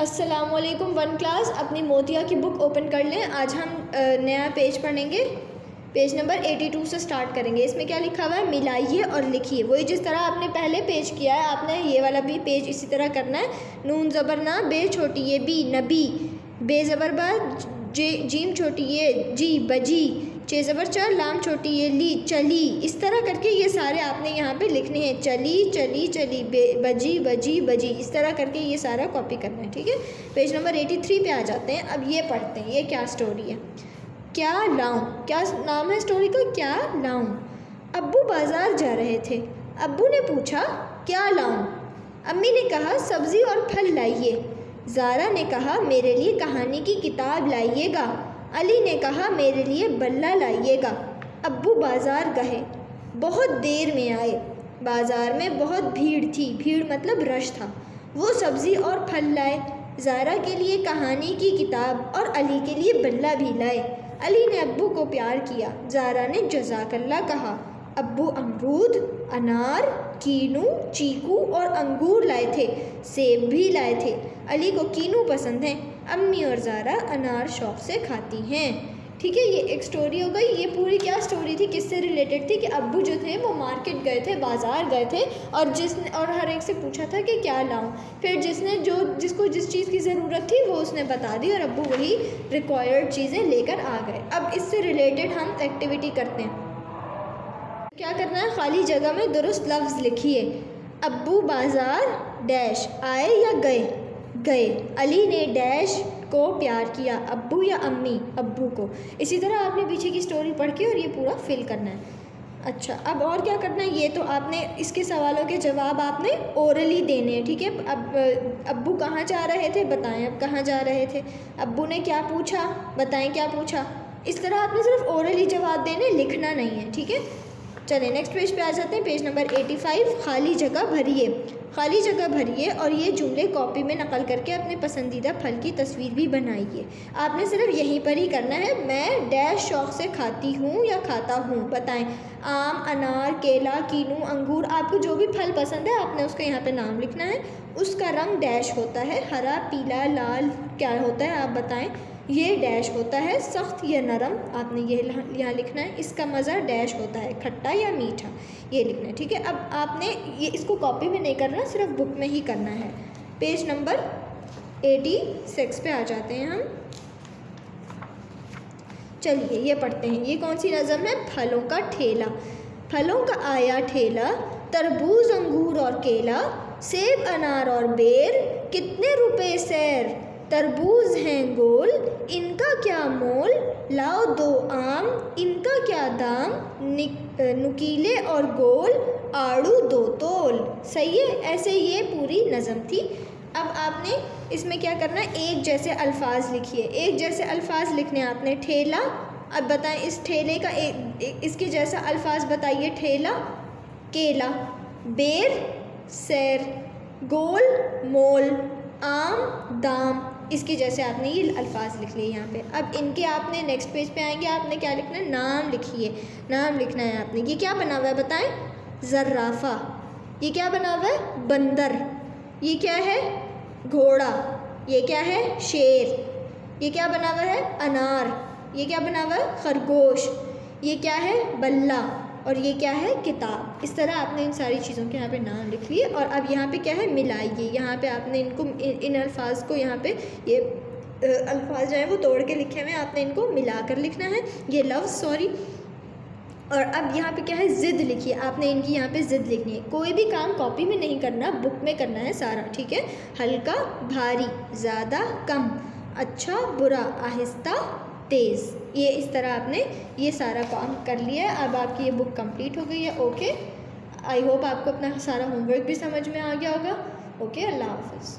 अस्सलामुअलैकुम one class, अपनी मोतिया की बुक ओपन कर लें। आज हम नया पेज पढ़ेंगे। पेज नंबर 82 से स्टार्ट करेंगे। इसमें क्या लिखा हुआ है? मिलाइए और लिखिए। वही जिस तरह आपने पहले पेज किया है, आपने ये वाला भी पेज इसी तरह करना है। नून ज़बर ना, बे छोटी ये बी, नबी, बे ज़बर बा, जीम छोटी ये जी, बजी, चे ज़बर च, लाम छोटी ये ली, चली। इस तरह करके ये सारे आपने यहाँ पे लिखने हैं। चली चली चली, बजी बजी बजी, इस तरह करके ये सारा कॉपी करना है। ठीक है, पेज नंबर 83 पे आ जाते हैं। अब ये पढ़ते हैं, ये क्या स्टोरी है। क्या लाऊं, क्या नाम है स्टोरी का? क्या लाऊं। अब्बू बाज़ार जा रहे थे। अब्बू ने पूछा, क्या लाऊं? अम्मी ने कहा, सब्ज़ी और फल लाइए। ज़ारा ने कहा, मेरे लिए कहानी की किताब लाइएगा। अली ने कहा, मेरे लिए बल्ला लाइएगा। अब्बू बाज़ार गए, बहुत देर में आए। बाज़ार में बहुत भीड़ थी, भीड़ मतलब रश था। वो सब्ज़ी और फल लाए। ज़ारा के लिए कहानी की किताब और अली के लिए बल्ला भी लाए। अली ने अब्बू को प्यार किया। ज़ारा ने जज़ाकल्लाह कहा। अब्बू अमरूद, अनार, कीनू, चीकू और अंगूर लाए थे। सेब भी लाए थे। अली को कीनू पसंद है। अम्मी और ज़ारा अनार शौक़ से खाती हैं। ठीक है, ये एक स्टोरी हो गई। ये पूरी क्या स्टोरी थी, किससे रिलेटेड थी कि अब्बू जो थे वो मार्केट गए थे, बाज़ार गए थे, और हर एक से पूछा था कि क्या लाऊं। फिर जिसको जिस चीज़ की ज़रूरत थी वो उसने बता दी और अब्बू वही रिक्वायर्ड चीज़ें लेकर आ गए। अब इससे रिलेटेड हम एक्टिविटी करते हैं। क्या करना है? खाली जगह में दुरुस्त लफ्ज़ लिखिए। अब्बू बाज़ार डैश आए या गए? गए। अली ने डैश को प्यार किया, अब्बू या अम्मी? अब्बू को। इसी तरह आपने पीछे की स्टोरी पढ़ के और ये पूरा फिल करना है। अच्छा, अब और क्या करना है? ये तो आपने इसके सवालों के जवाब आपने ओरली देने हैं। ठीक है, अब अब्बू कहाँ जा रहे थे, बताएं अब कहाँ जा रहे थे। अब्बू ने क्या पूछा, बताएं क्या पूछा। इस तरह आपने सिर्फ ओरली जवाब देने, लिखना नहीं है। ठीक है, चलिए नेक्स्ट पेज पे आ जाते हैं। पेज नंबर 85, खाली जगह भरिए। खाली जगह भरिए और ये जुमले कॉपी में नकल करके अपने पसंदीदा फल की तस्वीर भी बनाइए। आपने सिर्फ यहीं पर ही करना है। मैं डैश शौक़ से खाती हूँ या खाता हूँ, बताएं। आम, अनार, केला, कीनू, अंगूर, आपको जो भी फल पसंद है आपने उसका यहाँ पे नाम लिखना है। उसका रंग डैश होता है, हरा, पीला, लाल, क्या होता है आप बताएं। ये डैश होता है, सख्त या नरम, आपने ये यहाँ लिखना है। इसका मज़ा डैश होता है, खट्टा या मीठा, ये लिखना है। ठीक है, अब आपने ये इसको कॉपी में नहीं करना, सिर्फ बुक में ही करना है। पेज नंबर 86 पे आ जाते हैं हम। चलिए ये पढ़ते हैं। ये कौन सी नज़म है? फलों का ठेला। फलों का आया ठेला, तरबूज, अंगूर और केला, सेब, अनार और बेर, कितने रुपए सैर। तरबूज हैं गोल, इनका क्या मोल, लाओ दो आम, इनका क्या दाम, नुकीले और गोल, आड़ू दो तोल। सही है, ऐसे ये पूरी नज़म थी। अब आपने इसमें क्या करना है? एक जैसे अल्फाज लिखिए। एक जैसे अल्फाज लिखने आपने। ठेला, अब बताएं इस ठेले का इसके जैसा अल्फाज बताइए। ठेला, केला, बेर, सैर, गोल, मोल, आम, दाम, इसके जैसे आपने ये अल्फाज लिख लिए यहाँ पे। अब इनके आपने नेक्स्ट पेज पे आएंगे, आपने क्या लिखना है? नाम लिखिए। नाम लिखना है आपने। ये क्या बना हुआ है बताएं? ज़र्राफ़ा। ये क्या बना हुआ है? बंदर। ये क्या है? घोड़ा। ये क्या है? शेर। ये क्या बना हुआ है? अनार। ये क्या बना हुआ है? खरगोश। ये क्या है? बल्ला। और ये क्या है? किताब। इस तरह आपने इन सारी चीज़ों के यहाँ पे नाम लिख लिए। और अब यहाँ पे क्या है? मिलाइए। यहाँ पे आपने इनको इन अल्फाज को यहाँ पे ये अल्फाज जो है वो तोड़ के लिखे हुए हैं, आपने इनको मिलाकर लिखना है, ये लफ्ज़ सॉरी। और अब यहाँ पे क्या है? ज़िद लिखिए। आपने इनकी यहाँ पे ज़िद लिखनी है। कोई भी काम कॉपी में नहीं करना, बुक में करना है सारा। ठीक है, हल्का, भारी, ज़्यादा, कम, अच्छा, बुरा, आहिस्ता, तेज़, ये इस तरह आपने ये सारा काम कर लिया है। अब आपकी ये बुक कंप्लीट हो गई है। ओके, आई होप आपको अपना सारा होमवर्क भी समझ में आ गया होगा। ओके, अल्लाह हाफ़िज़।